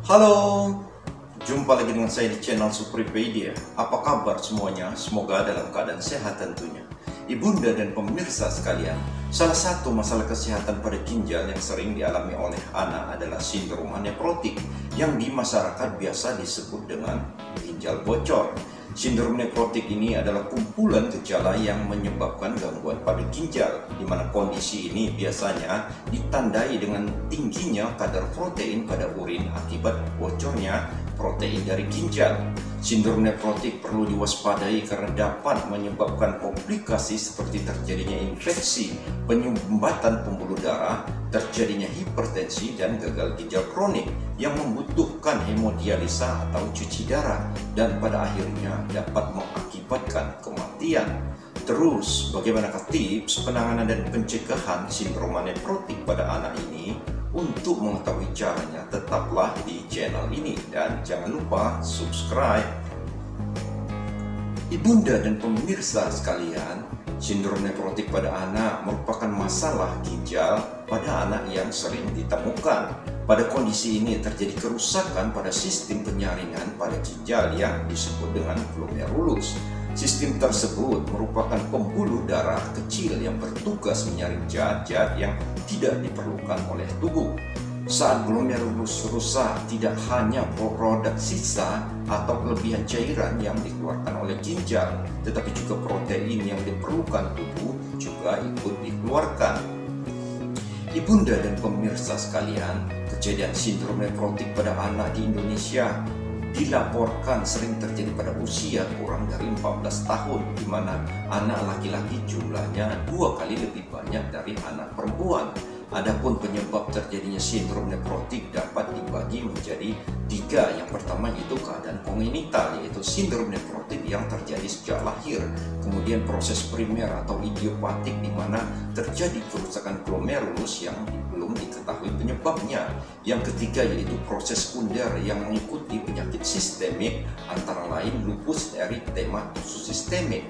Halo, jumpa lagi dengan saya di channel Supripedia. Apa kabar semuanya? Semoga dalam keadaan sehat tentunya. Ibunda dan pemirsa sekalian, salah satu masalah kesehatan pada ginjal yang sering dialami oleh anak adalah sindrom nefrotik yang di masyarakat biasa disebut dengan ginjal bocor. Sindrom nefrotik ini adalah kumpulan gejala yang menyebabkan gangguan pada ginjal, di mana kondisi ini biasanya ditandai dengan tingginya kadar protein pada urin akibat bocornya protein dari ginjal. Sindrom nefrotik perlu diwaspadai karena dapat menyebabkan komplikasi seperti terjadinya infeksi, penyumbatan pembuluh darah, terjadinya hipertensi dan gagal ginjal kronik yang membutuhkan hemodialisa atau cuci darah dan pada akhirnya dapat mengakibatkan kematian. Terus, bagaimanakah tips penanganan dan pencegahan sindrom nefrotik pada anak ini? Untuk mengetahui caranya, tetaplah di channel ini dan jangan lupa subscribe. Ibunda dan pemirsa sekalian, sindrom nefrotik pada anak merupakan masalah ginjal pada anak yang sering ditemukan. Pada kondisi ini terjadi kerusakan pada sistem penyaringan pada ginjal yang disebut dengan glomerulus. Sistem tersebut merupakan pembuluh darah kecil yang bertugas menyaring zat-zat yang tidak diperlukan oleh tubuh. Saat glomerulus rusak, tidak hanya produk sisa atau kelebihan cairan yang dikeluarkan oleh ginjal, tetapi juga protein yang diperlukan tubuh juga ikut dikeluarkan. Ibunda dan pemirsa sekalian, kejadian sindrom nefrotik pada anak di Indonesia dilaporkan sering terjadi pada usia kurang dari 14 tahun, di mana anak laki-laki jumlahnya 2 kali lebih banyak dari anak perempuan. Adapun penyebab terjadinya sindrom nefrotik dapat dibagi menjadi 3. Yang pertama yaitu keadaan kongenital, yaitu sindrom nefrotik yang terjadi sejak lahir. Kemudian proses primer atau idiopatik, di mana terjadi kerusakan glomerulus yang belum diketahui penyebabnya. Yang ketiga yaitu proses sekunder yang mengikuti penyakit sistemik, antara lain lupus eritematosus sistemik.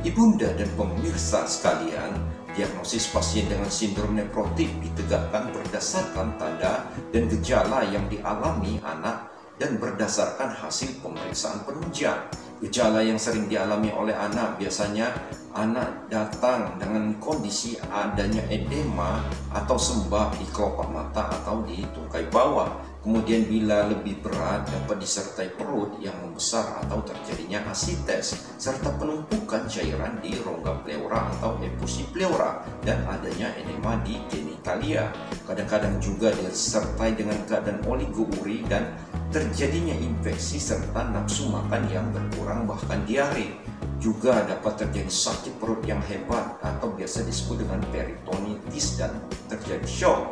Ibunda dan pemirsa sekalian, diagnosis pasien dengan sindrom nefrotik ditegakkan berdasarkan tanda dan gejala yang dialami anak dan berdasarkan hasil pemeriksaan penunjang. Gejala yang sering dialami oleh anak biasanya anak datang dengan kondisi adanya edema atau sembab di kelopak mata atau di tungkai bawah. Kemudian bila lebih berat dapat disertai perut yang membesar atau terjadinya asites serta penumpukan cairan di rongga pleura atau efusi pleura dan adanya edema di genitalia. Kadang-kadang juga disertai dengan keadaan oligouria dan terjadinya infeksi serta nafsu makan yang berkurang bahkan diare. Juga dapat terjadi sakit perut yang hebat atau biasa disebut dengan peritonitis dan terjadi shock.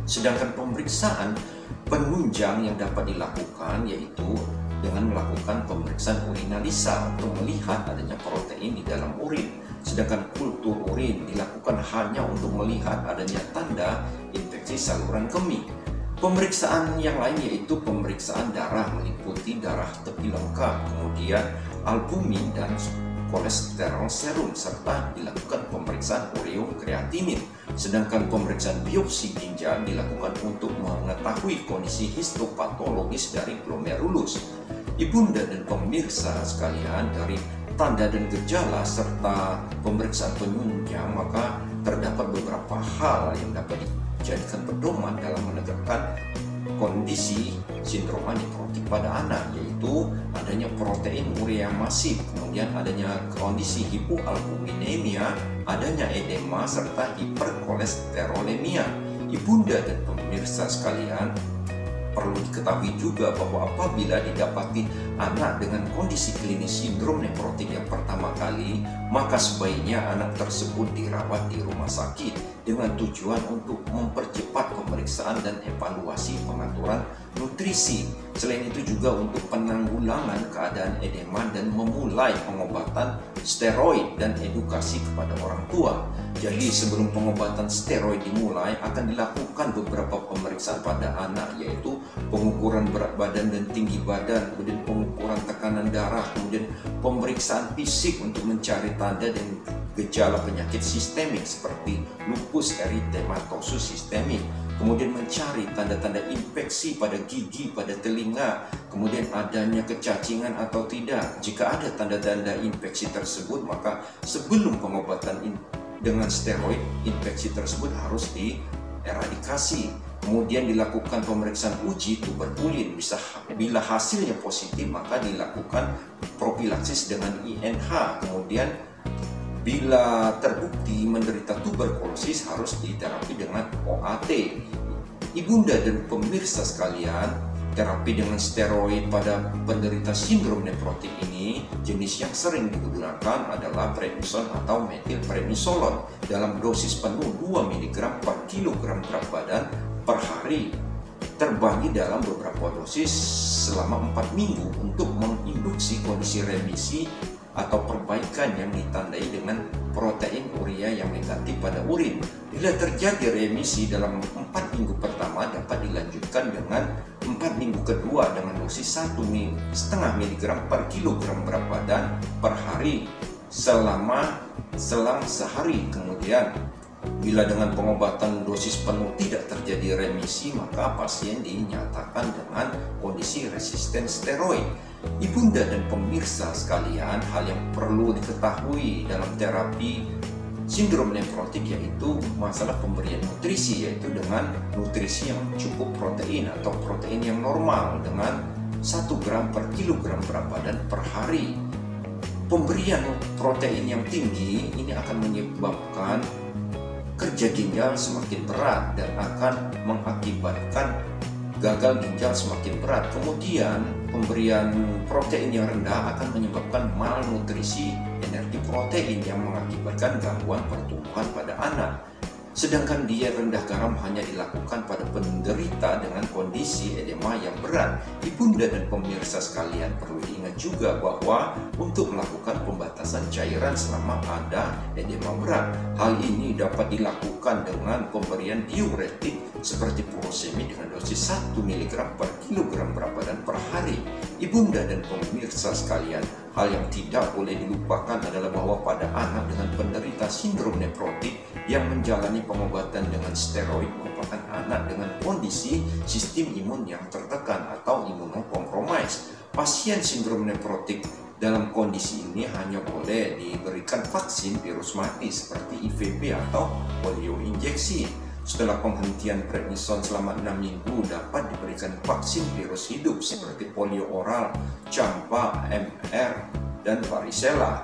Sedangkan pemeriksaan penunjang yang dapat dilakukan yaitu dengan melakukan pemeriksaan urinalisa untuk melihat adanya protein di dalam urin. Sedangkan kultur urin dilakukan hanya untuk melihat adanya tanda infeksi saluran kemih. Pemeriksaan yang lain yaitu pemeriksaan darah meliputi darah tepi lengkap, kemudian albumin dan kolesterol serum, serta dilakukan pemeriksaan ureum kreatinin. Sedangkan pemeriksaan biopsi ginjal dilakukan untuk mengetahui kondisi histopatologis dari glomerulus. Ibunda dan pemirsa sekalian, dari tanda dan gejala serta pemeriksaan penunjang maka terdapat beberapa hal yang dapat dijadikan pedoman dalam menegakkan kondisi sindrom nefrotik pada anak, yaitu adanya protein urea masif, kemudian adanya kondisi hipoalbuminemia, adanya edema serta hiperkolesterolemia. Ibunda dan pemirsa sekalian, perlu diketahui juga bahwa apabila didapati anak dengan kondisi klinis sindrom nefrotik yang pertama kali, maka sebaiknya anak tersebut dirawat di rumah sakit dengan tujuan untuk mempercepat pemeriksaan dan evaluasi pengaturan nutrisi. Selain itu juga untuk penanggulangan keadaan edema dan memulai pengobatan steroid dan edukasi kepada orang tua. Jadi sebelum pengobatan steroid dimulai akan dilakukan beberapa pemeriksaan pada anak, yaitu pengukuran berat badan dan tinggi badan, kemudian pengukuran tekanan darah, kemudian pemeriksaan fisik untuk mencari tanda dan gejala penyakit sistemik seperti lupus eritematosus sistemik, kemudian mencari tanda-tanda infeksi pada gigi, pada telinga, kemudian adanya kecacingan atau tidak. Jika ada tanda-tanda infeksi tersebut, maka sebelum pengobatan dengan steroid, infeksi tersebut harus dieradikasi. Kemudian dilakukan pemeriksaan uji tuberkulin. Bila hasilnya positif, maka dilakukan profilaksis dengan INH. Kemudian bila terbukti menderita tuberkulosis, harus diterapi dengan OAT. Ibunda dan pemirsa sekalian, terapi dengan steroid pada penderita sindrom nefrotik ini, jenis yang sering digunakan adalah prednison atau metilprednisolon dalam dosis penuh 2 mg per kilogram berat badan per hari, terbagi dalam beberapa dosis selama 4 minggu untuk menginduksi kondisi remisi atau perbaikan yang ditandai dengan protein urea yang negatif pada urin. Bila terjadi remisi dalam 4 minggu pertama, dapat dilanjutkan dengan 4 minggu kedua dengan dosis 1,5 mg per kilogram berat badan per hari selang sehari. Kemudian bila dengan pengobatan dosis penuh tidak terjadi remisi, maka pasien dinyatakan dengan kondisi resisten steroid. Ibunda dan pemirsa sekalian, hal yang perlu diketahui dalam terapi sindrom nefrotik yaitu masalah pemberian nutrisi, yaitu dengan nutrisi yang cukup protein atau protein yang normal dengan 1 gram per kilogram berat badan per hari. Pemberian protein yang tinggi ini akan menyebabkan kerja ginjal semakin berat dan akan mengakibatkan gagal ginjal semakin berat. Kemudian pemberian protein yang rendah akan menyebabkan malnutrisi energi protein yang mengakibatkan gangguan pertumbuhan pada anak. Sedangkan diet rendah garam hanya dilakukan pada penderita dengan kondisi edema yang berat. Ibunda dan pemirsa sekalian perlu diingat juga bahwa untuk melakukan pembatasan cairan selama ada edema berat, hal ini dapat dilakukan dengan pemberian diuretik seperti furosemid dengan dosis 1 mg per kilogram berat badan per hari. Ibunda dan pemirsa sekalian, hal yang tidak boleh dilupakan adalah bahwa pada anak dengan penderita sindrom nefrotik yang menjalani pengobatan dengan steroid merupakan anak dengan kondisi sistem imun yang tertekan atau imunokompromis. Pasien sindrom nefrotik dalam kondisi ini hanya boleh diberikan vaksin virus mati seperti IVB atau polio injeksi. Setelah penghentian prednison selama 6 minggu, dapat diberikan vaksin virus hidup seperti polio oral, campak, MR, dan varicella.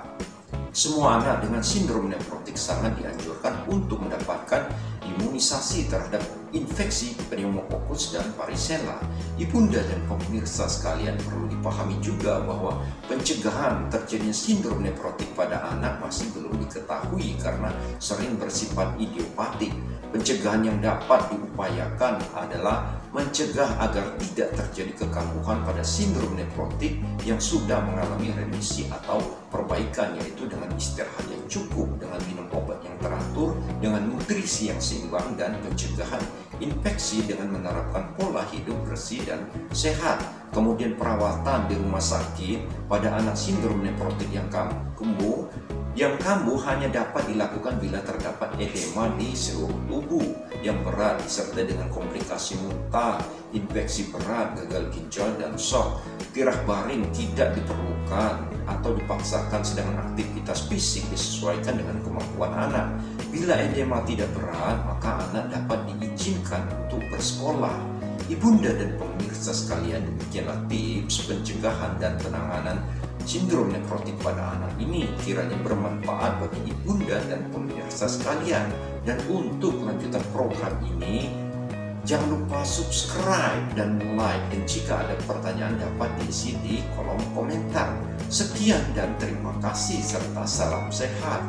Semua anak dengan sindrom nefrotik sangat dianjurkan untuk mendapatkan imunisasi terhadap infeksi pneumokokus dan varicella. Ibunda dan pemirsa sekalian, perlu dipahami juga bahwa pencegahan terjadinya sindrom nefrotik pada anak masih belum diketahui karena sering bersifat idiopatik. Pencegahan yang dapat diupayakan adalah mencegah agar tidak terjadi kekambuhan pada sindrom nefrotik yang sudah mengalami remisi atau perbaikan, yaitu dengan istirahat yang cukup, dengan minum obat yang teratur, dengan nutrisi yang seimbang, dan pencegahan infeksi dengan menerapkan pola hidup bersih dan sehat. Kemudian perawatan di rumah sakit pada anak sindrom nefrotik yang kambuh hanya dapat dilakukan bila terdapat edema di seluruh tubuh yang berat disertai dengan komplikasi muntah, infeksi berat, gagal ginjal, dan shock. Tirah baring tidak diperlukan atau dipaksakan, sedangkan aktivitas fisik disesuaikan dengan kemampuan anak. Bila edema tidak berat, maka anak dapat diizinkan untuk bersekolah. Ibunda dan pemirsa sekalian, demikianlah tips pencegahan dan penanganan sindrom nefrotik pada anak ini kiranya bermanfaat bagi ibunda dan pemirsa sekalian. Dan untuk lanjutan program ini, jangan lupa subscribe dan like, dan jika ada pertanyaan dapat diisi di kolom komentar. Sekian dan terima kasih serta salam sehat.